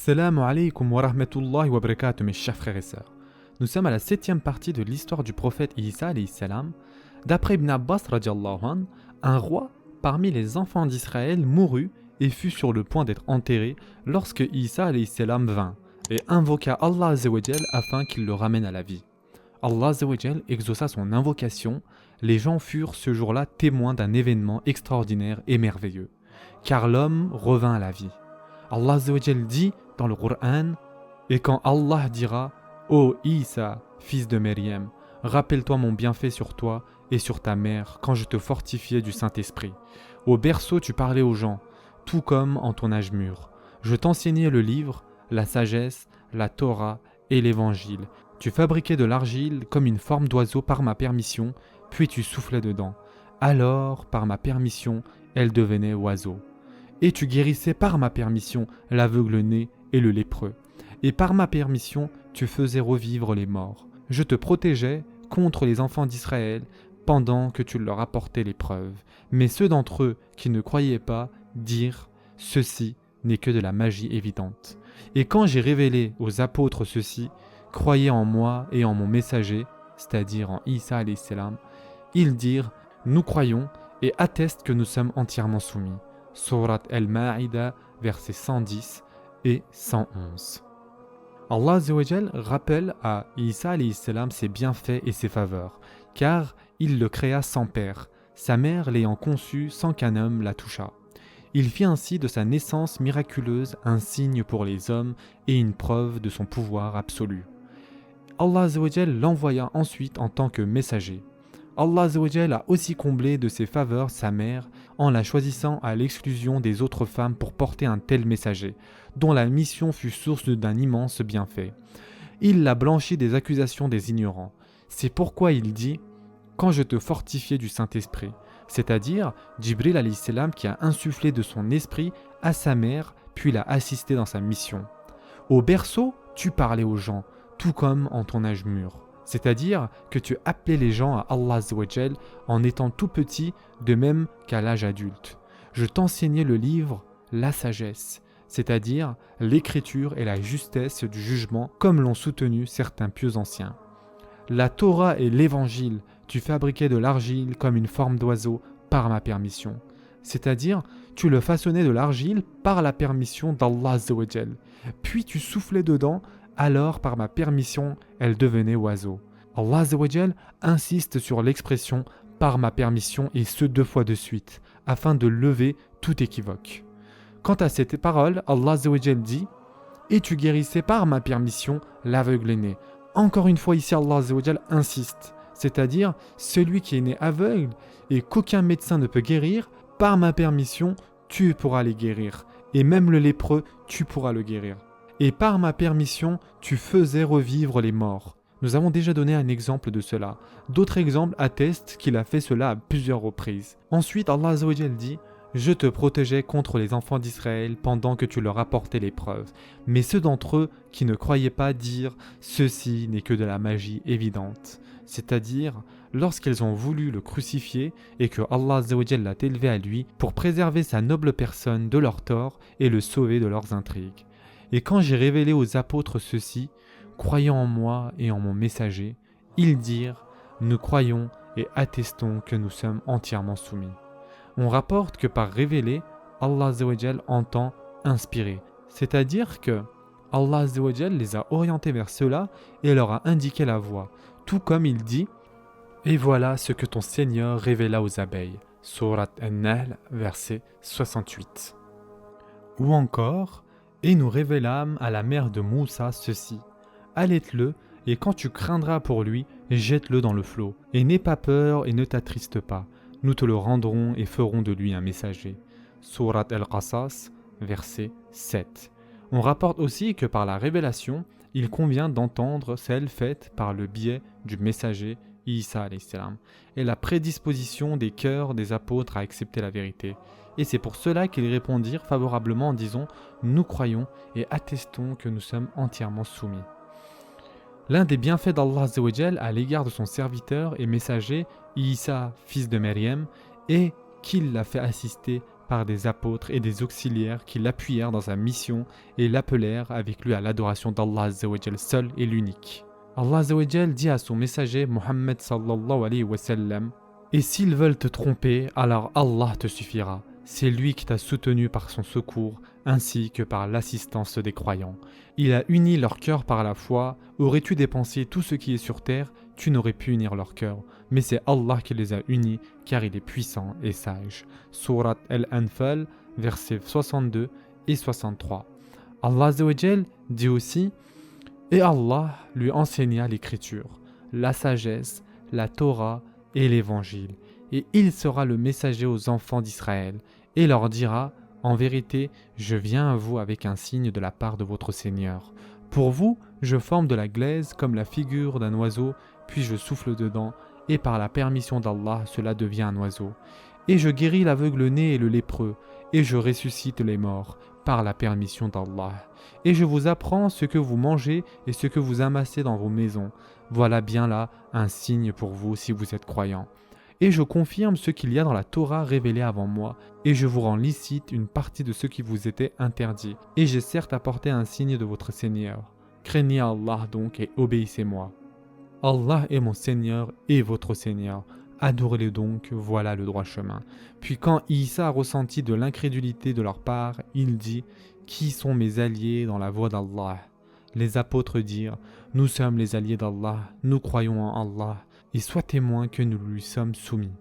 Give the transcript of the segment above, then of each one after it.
Assalamu alaikum wa rahmatullahi wa barakatuh mes chers frères et sœurs. Nous sommes à la 7e partie de l'histoire du prophète Isa alayhi salam. D'après Ibn Abbas radiallahu anh, un roi parmi les enfants d'Israël mourut et fut sur le point d'être enterré lorsque Isa alayhi salam vint et invoqua Allah azawajal afin qu'il le ramène à la vie. Allah azawajal exauça son invocation. Les gens furent ce jour-là témoins d'un événement extraordinaire et merveilleux, car l'homme revint à la vie. Allah azawajal dit dans le Coran, et quand Allah dira « Ô Isa, fils de Maryam, rappelle-toi mon bienfait sur toi et sur ta mère quand je te fortifiais du Saint-Esprit. Au berceau tu parlais aux gens, tout comme en ton âge mûr. Je t'enseignais le livre, la sagesse, la Torah et l'Évangile. Tu fabriquais de l'argile comme une forme d'oiseau par ma permission, puis tu soufflais dedans. Alors, par ma permission, elle devenait oiseau. Et tu guérissais par ma permission l'aveugle-né et le lépreux. Et par ma permission, tu faisais revivre les morts. Je te protégeais contre les enfants d'Israël pendant que tu leur apportais l'épreuve. Mais ceux d'entre eux qui ne croyaient pas dirent « Ceci n'est que de la magie évidente. » Et quand j'ai révélé aux apôtres ceci, croyez en moi et en mon messager, c'est-à-dire en Isa alayhi salam, ils dirent « Nous croyons et attestent que nous sommes entièrement soumis. » Surat Al-Ma'ida, versets 110 et 111. Allah azawajal rappelle à Isa alayhi salam ses bienfaits et ses faveurs, car il le créa sans père, sa mère l'ayant conçu sans qu'un homme la touchât. Il fit ainsi de sa naissance miraculeuse un signe pour les hommes et une preuve de son pouvoir absolu. Allah azawajal l'envoya ensuite en tant que messager. Allah azawajal a aussi comblé de ses faveurs sa mère en la choisissant à l'exclusion des autres femmes pour porter un tel messager, dont la mission fut source d'un immense bienfait. Il l'a blanchi des accusations des ignorants. C'est pourquoi il dit « Quand je te fortifiais du Saint-Esprit », c'est-à-dire Jibril alayhi salam qui a insufflé de son esprit à sa mère puis l'a assisté dans sa mission. Au berceau, tu parlais aux gens, tout comme en ton âge mûr. C'est-à-dire que tu appelais les gens à Allah azawajal en étant tout petit, de même qu'à l'âge adulte. Je t'enseignais le livre, la sagesse, c'est-à-dire l'écriture et la justesse du jugement, comme l'ont soutenu certains pieux anciens. La Torah et l'Évangile, tu fabriquais de l'argile comme une forme d'oiseau par ma permission. C'est-à-dire, tu le façonnais de l'argile par la permission d'Allah azawajal. Puis tu soufflais dedans, alors par ma permission, elle devenait oiseau. Allah azawajal insiste sur l'expression « par ma permission » et ce 2 fois de suite, afin de lever tout équivoque. Quant à cette parole, Allah azawajal dit « Et tu guérissais par ma permission l'aveugle-né ». Encore une fois ici, Allah azawajal insiste, c'est-à-dire celui qui est né aveugle et qu'aucun médecin ne peut guérir, par ma permission, tu pourras les guérir. Et même le lépreux, tu pourras le guérir. Et par ma permission, tu faisais revivre les morts. Nous avons déjà donné un exemple de cela. D'autres exemples attestent qu'il a fait cela à plusieurs reprises. Ensuite, Allah azawajal dit « Je te protégeais contre les enfants d'Israël pendant que tu leur apportais l'épreuve. Mais ceux d'entre eux qui ne croyaient pas dirent « Ceci n'est que de la magie évidente. » C'est-à-dire, lorsqu'ils ont voulu le crucifier et que Allah azawajal l'a élevé à lui pour préserver sa noble personne de leurs torts et le sauver de leurs intrigues. Et quand j'ai révélé aux apôtres ceci, croyant en moi et en mon messager, ils dirent « Nous croyons et attestons que nous sommes entièrement soumis. » On rapporte que par révéler, Allah azawajal entend inspirer, c'est-à-dire que Allah azawajal les a orientés vers cela et leur a indiqué la voie, tout comme il dit « Et voilà ce que ton Seigneur révéla aux abeilles. » Surat An-Nahl, verset 68. Ou encore « Et nous révélâmes à la mère de Moussa ceci. Allaite-le, et quand tu craindras pour lui, jette-le dans le flot. Et n'aie pas peur et ne t'attriste pas. Nous te le rendrons et ferons de lui un messager. » Surat Al-Qasas, verset 7. On rapporte aussi que par la révélation, il convient d'entendre celle faite par le biais du messager Isa alayhi salam et la prédisposition des cœurs des apôtres à accepter la vérité. Et c'est pour cela qu'ils répondirent favorablement en disant « Nous croyons et attestons que nous sommes entièrement soumis. » L'un des bienfaits d'Allah azawajal à l'égard de son serviteur et messager Isa, fils de Maryam, est qu'il l'a fait assister par des apôtres et des auxiliaires qui l'appuyèrent dans sa mission et l'appelèrent avec lui à l'adoration d'Allah Azzawajal seul et l'unique. Allah Azzawajal dit à son messager Muhammad sallallahu alayhi wa sallam: Et s'ils veulent te tromper, alors Allah te suffira. C'est lui qui t'a soutenu par son secours, ainsi que par l'assistance des croyants. Il a uni leur cœur par la foi. Aurais-tu dépensé tout ce qui est sur terre, tu n'aurais pu unir leur cœur. Mais c'est Allah qui les a unis, car il est puissant et sage. Surat Al-Anfal, versets 62 et 63. Allah Azzawajal dit aussi: Et Allah lui enseigna l'écriture, la sagesse, la Torah et l'évangile. Et il sera le messager aux enfants d'Israël, et leur dira: En vérité, je viens à vous avec un signe de la part de votre Seigneur. Pour vous, je forme de la glaise comme la figure d'un oiseau, puis je souffle dedans, et par la permission d'Allah, cela devient un oiseau. Et je guéris l'aveugle-né et le lépreux, et je ressuscite les morts, par la permission d'Allah. Et je vous apprends ce que vous mangez et ce que vous amassez dans vos maisons. Voilà bien là un signe pour vous si vous êtes croyants. Et je confirme ce qu'il y a dans la Torah révélée avant moi, et je vous rends licite une partie de ce qui vous était interdit. Et j'ai certes apporté un signe de votre Seigneur. Craignez Allah donc et obéissez-moi. Allah est mon Seigneur et votre Seigneur. Adorez-le donc, voilà le droit chemin. Puis quand Isa a ressenti de l'incrédulité de leur part, il dit: Qui sont mes alliés dans la voie d'Allah? Les apôtres dirent: Nous sommes les alliés d'Allah, nous croyons en Allah, et sois témoin que nous lui sommes soumis.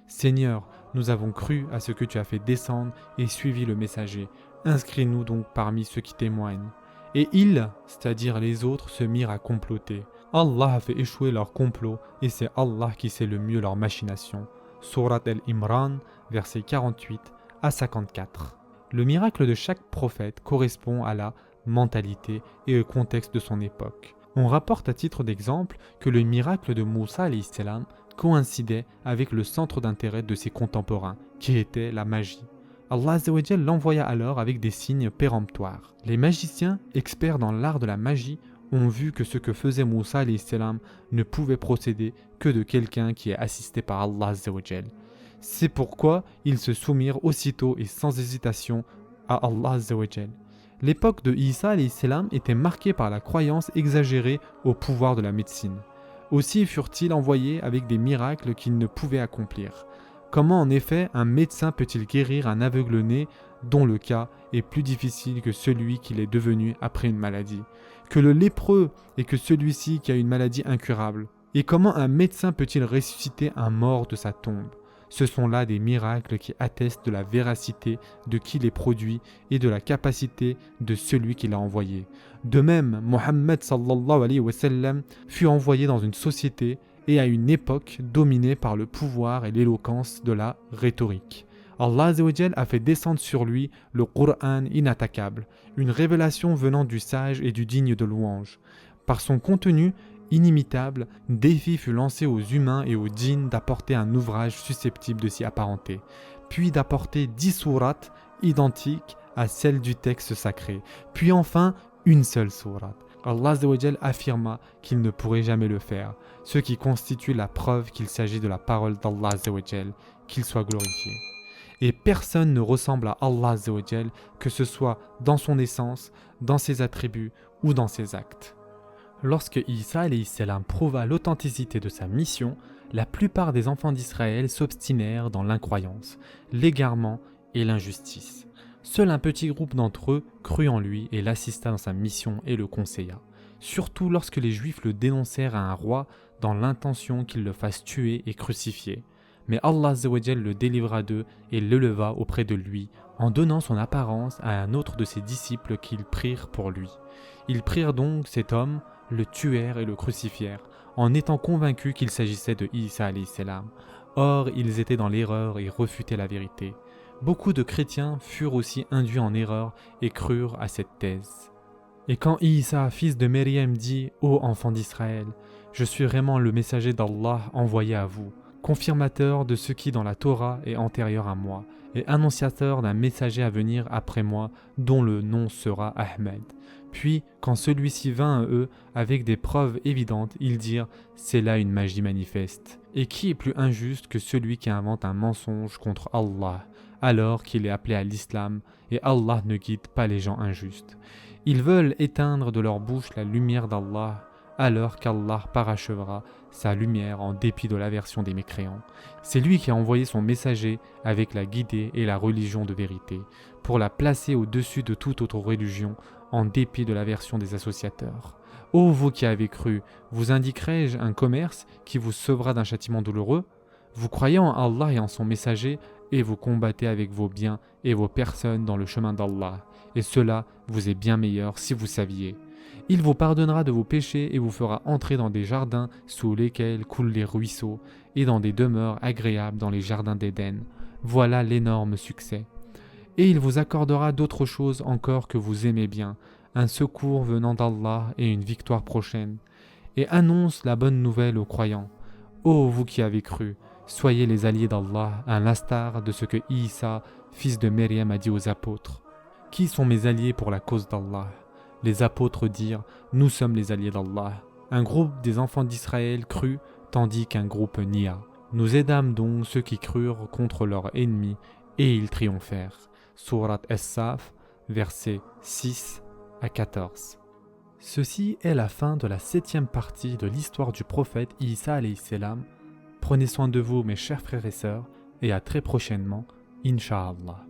Seigneur, nous avons cru à ce que tu as fait descendre et suivi le messager. Inscris-nous donc parmi ceux qui témoignent. Et ils, c'est-à-dire les autres, se mirent à comploter. Allah a fait échouer leur complot et c'est Allah qui sait le mieux leurs machinations. Surat Al-Imran, versets 48 à 54. Le miracle de chaque prophète correspond à la mentalité et au contexte de son époque. On rapporte à titre d'exemple que le miracle de Moussa alayhi salam coïncidait avec le centre d'intérêt de ses contemporains, qui était la magie. Allah Azzawajal l'envoya alors avec des signes péremptoires. Les magiciens, experts dans l'art de la magie, ont vu que ce que faisait Moussa alayhi salam ne pouvait procéder que de quelqu'un qui est assisté par Allah Azzawajal. C'est pourquoi ils se soumirent aussitôt et sans hésitation à Allah Azzawajal. L'époque de Isa alayhi salam était marquée par la croyance exagérée au pouvoir de la médecine. Aussi furent-ils envoyés avec des miracles qu'ils ne pouvaient accomplir. Comment en effet un médecin peut-il guérir un aveugle-né dont le cas est plus difficile que celui qu'il est devenu après une maladie, que le lépreux et que celui-ci qui a une maladie incurable? Et comment un médecin peut-il ressusciter un mort de sa tombe? Ce sont là des miracles qui attestent de la véracité de qui les produit et de la capacité de celui qui l'a envoyé. De même, Mohammed sallallahu alayhi wa sallam fut envoyé dans une société et à une époque dominée par le pouvoir et l'éloquence de la rhétorique. Allah Azzawajal a fait descendre sur lui le Qur'an inattaquable, une révélation venant du sage et du digne de louange. Par son contenu inimitable, défi fut lancé aux humains et aux djinns d'apporter un ouvrage susceptible de s'y apparenter, puis d'apporter 10 sourates identiques à celles du texte sacré, puis enfin une seule sourate. Allah Azzawajal affirma qu'il ne pourrait jamais le faire, ce qui constitue la preuve qu'il s'agit de la parole d'Allah Azzawajal, qu'il soit glorifié. Et personne ne ressemble à Allah Azzawajal, que ce soit dans son essence, dans ses attributs ou dans ses actes. Lorsque Isa alayhi salam prouva l'authenticité de sa mission, la plupart des enfants d'Israël s'obstinèrent dans l'incroyance, l'égarement et l'injustice. Seul un petit groupe d'entre eux crut en lui et l'assista dans sa mission et le conseilla. Surtout lorsque les Juifs le dénoncèrent à un roi dans l'intention qu'il le fasse tuer et crucifier. Mais Allah Azzawajal le délivra d'eux et l'éleva auprès de lui en donnant son apparence à un autre de ses disciples qu'ils prirent pour lui. Ils prirent donc cet homme, le tuèrent et le crucifièrent, en étant convaincus qu'il s'agissait de Isa alayhi salam. Or, ils étaient dans l'erreur et refutaient la vérité. Beaucoup de chrétiens furent aussi induits en erreur et crurent à cette thèse. Et quand Isa, fils de Maryam, dit « Ô enfants d'Israël, je suis vraiment le messager d'Allah envoyé à vous, confirmateur de ce qui dans la Torah est antérieur à moi, et annonciateur d'un messager à venir après moi, dont le nom sera Ahmed. » Puis, quand celui-ci vint à eux avec des preuves évidentes, ils dirent « C'est là une magie manifeste. » Et qui est plus injuste que celui qui invente un mensonge contre Allah? alors qu'il est appelé à l'islam et Allah ne guide pas les gens injustes. Ils veulent éteindre de leur bouche la lumière d'Allah alors qu'Allah parachèvera sa lumière en dépit de l'aversion des mécréants. C'est lui qui a envoyé son messager avec la guidée et la religion de vérité pour la placer au-dessus de toute autre religion en dépit de l'aversion des associateurs. Ô vous qui avez cru, vous indiquerai-je un commerce qui vous sauvera d'un châtiment douloureux? Vous croyez en Allah et en son messager et vous combattez avec vos biens et vos personnes dans le chemin d'Allah. Et cela vous est bien meilleur si vous saviez. Il vous pardonnera de vos péchés et vous fera entrer dans des jardins sous lesquels coulent les ruisseaux et dans des demeures agréables dans les jardins d'Éden. Voilà l'énorme succès. Et il vous accordera d'autres choses encore que vous aimez bien, un secours venant d'Allah et une victoire prochaine. Et annonce la bonne nouvelle aux croyants. Ô vous qui avez cru, soyez les alliés d'Allah, à l'instar de ce que Isa, fils de Myriam, a dit aux apôtres. Qui sont mes alliés pour la cause d'Allah? Les apôtres dirent, nous sommes les alliés d'Allah. Un groupe des enfants d'Israël crut, tandis qu'un groupe nia. Nous aidâmes donc ceux qui crurent contre leurs ennemis, et ils triomphèrent. Surat As-Saf, versets 6 à 14. Ceci est la fin de la 7e partie de l'histoire du prophète Isa alayhi salam. Prenez soin de vous mes chers frères et sœurs, et à très prochainement, Inch'Allah.